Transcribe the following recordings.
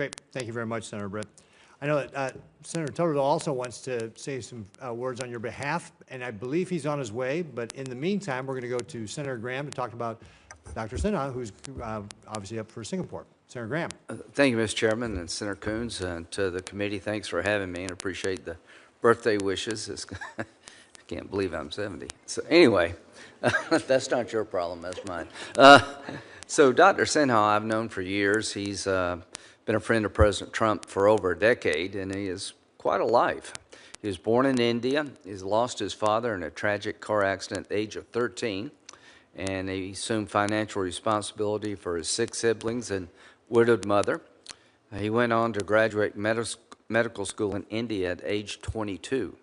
Great. Thank you very much, Senator Britt. I know that Senator Tuttle also wants to say some words on your behalf, and I believe he's on his way. But in the meantime, we're going to go to Senator Graham to talk about Dr. Sinha, who's obviously up for Singapore. Senator Graham. Thank you, Mr. Chairman, and Senator Coons, and to the committee, thanks for having me, and appreciate the birthday wishes. I can't believe I'm 70. So anyway, that's not your problem, that's mine. So Dr. Sinha I've known for years. He's been a friend of President Trump for over a decade, and he is quite a life. He was born in India. He's lost his father in a tragic car accident at the age of 13, and he assumed financial responsibility for his 6 siblings and widowed mother. He went on to graduate medical school in India at age 22.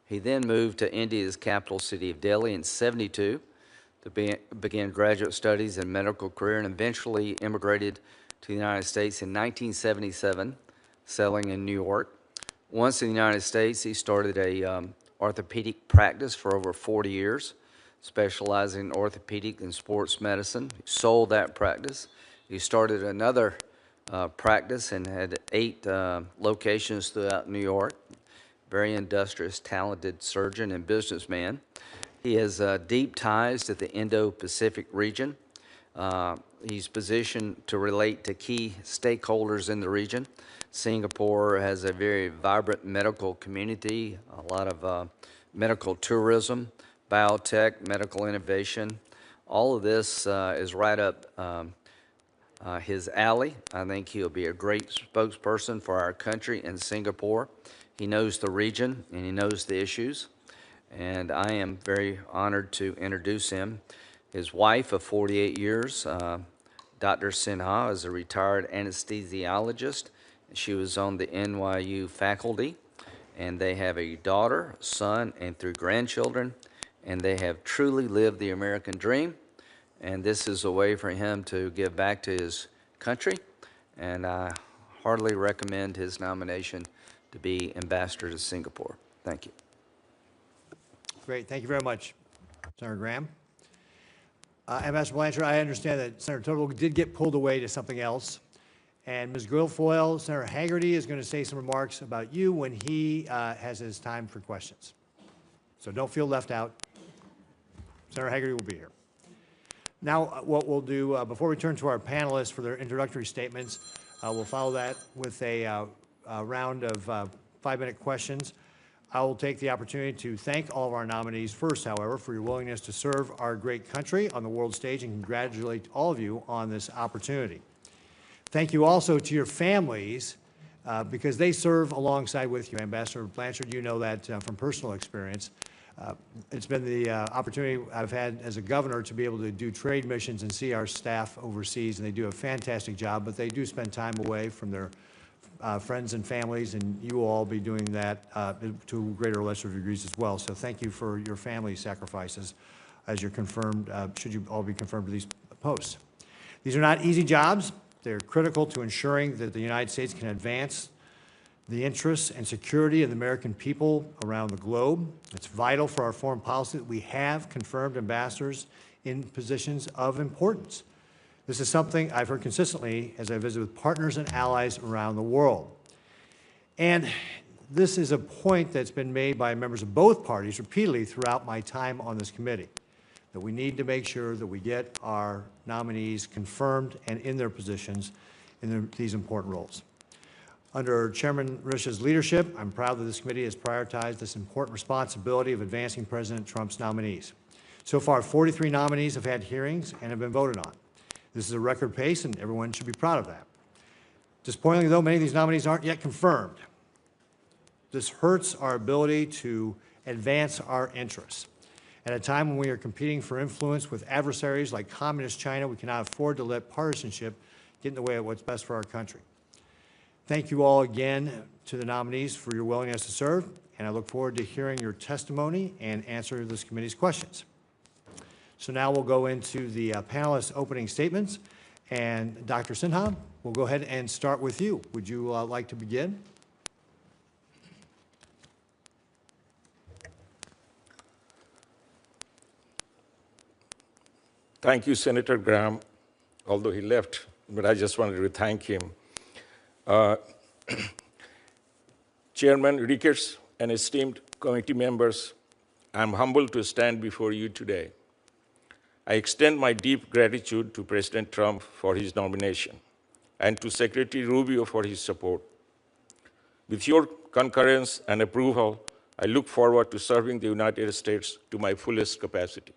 He then moved to India's capital city of Delhi in '72 to begin graduate studies and medical career, and eventually immigrated to the United States in 1977, settling in New York. Once in the United States, he started a orthopedic practice for over 40 years, specializing in orthopedic and sports medicine. He sold that practice. He started another practice and had 8 locations throughout New York. Very industrious, talented surgeon and businessman. He has deep ties to the Indo-Pacific region. He's positioned to relate to key stakeholders in the region. Singapore has a very vibrant medical community, a lot of medical tourism, biotech, medical innovation. All of this is right up his alley. I think he'll be a great spokesperson for our country in Singapore. He knows the region and he knows the issues, and I am very honored to introduce him. His wife of 48 years, Dr. Sinha, is a retired anesthesiologist. She was on the NYU faculty, and they have a daughter, son, and 3 grandchildren, and they have truly lived the American dream, and this is a way for him to give back to his country, and I heartily recommend his nomination to be ambassador to Singapore. Thank you. Great. Thank you very much, Senator Graham. Ambassador Blanchard, I understand that Senator Tuttle did get pulled away to something else. And Ms. Guilfoyle, Senator Hagerty is going to say some remarks about you when he has his time for questions. So don't feel left out. Senator Hagerty will be here. Now, what we'll do, before we turn to our panelists for their introductory statements, we'll follow that with a round of 5-minute questions. I will take the opportunity to thank all of our nominees first, however, for your willingness to serve our great country on the world stage, and congratulate all of you on this opportunity. Thank you also to your families, because they serve alongside with you. Ambassador Blanchard, you know that from personal experience. It's been the opportunity I've had as a governor to be able to do trade missions and see our staff overseas, and they do a fantastic job, but they do spend time away from their friends and families, and you will all be doing that to greater or lesser degrees as well. So thank you for your family sacrifices as you're confirmed, should you all be confirmed to these posts. These are not easy jobs. They're critical to ensuring that the United States can advance the interests and security of the American people around the globe. It's vital for our foreign policy that we have confirmed ambassadors in positions of importance. This is something I've heard consistently as I visit with partners and allies around the world. And this is a point that's been made by members of both parties repeatedly throughout my time on this committee, that we need to make sure that we get our nominees confirmed and in their positions in these important roles. Under Chairman Risha's leadership, I'm proud that this committee has prioritized this important responsibility of advancing President Trump's nominees. So far, 43 nominees have had hearings and have been voted on. This is a record pace, and everyone should be proud of that. Disappointingly, though, many of these nominees aren't yet confirmed. This hurts our ability to advance our interests. At a time when we are competing for influence with adversaries like Communist China, we cannot afford to let partisanship get in the way of what's best for our country. Thank you all again to the nominees for your willingness to serve, and I look forward to hearing your testimony and answer this committee's questions. So now we'll go into the panelists' opening statements, and Dr. Sinha, we'll go ahead and start with you. Would you like to begin? Thank you, Senator Graham, although he left, but I just wanted to thank him. Chairman Ricketts and esteemed committee members, I'm humbled to stand before you today. I extend my deep gratitude to President Trump for his nomination and to Secretary Rubio for his support. With your concurrence and approval, I look forward to serving the United States to my fullest capacity.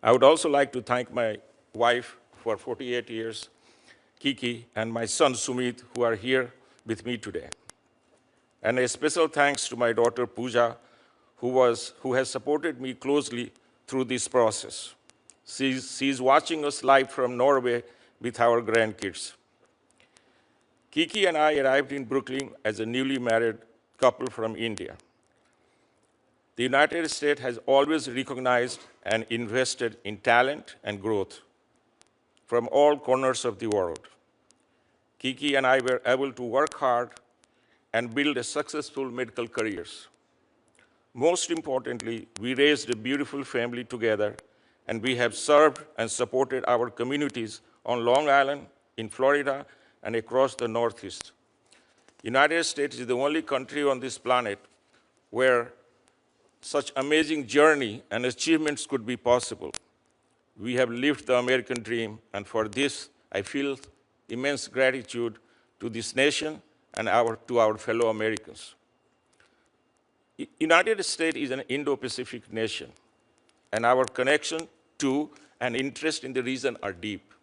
I would also like to thank my wife for 48 years, Kiki, and my son Sumit, who are here with me today. And a special thanks to my daughter Pooja, who has supported me closely through this process. She's watching us live from Norway with our grandkids. Kiki and I arrived in Brooklyn as a newly married couple from India. The United States has always recognized and invested in talent and growth from all corners of the world. Kiki and I were able to work hard and build a successful medical careers. Most importantly, we raised a beautiful family together, and we have served and supported our communities on Long Island, in Florida, and across the Northeast. United States is the only country on this planet where such amazing journey and achievements could be possible. We have lived the American dream, and for this, I feel immense gratitude to this nation and to our fellow Americans. United States is an Indo-Pacific nation, and our connection to and interest in the region are deep.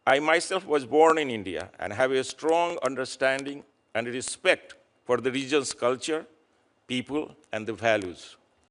I myself was born in India and have a strong understanding and respect for the region's culture, people, and the values.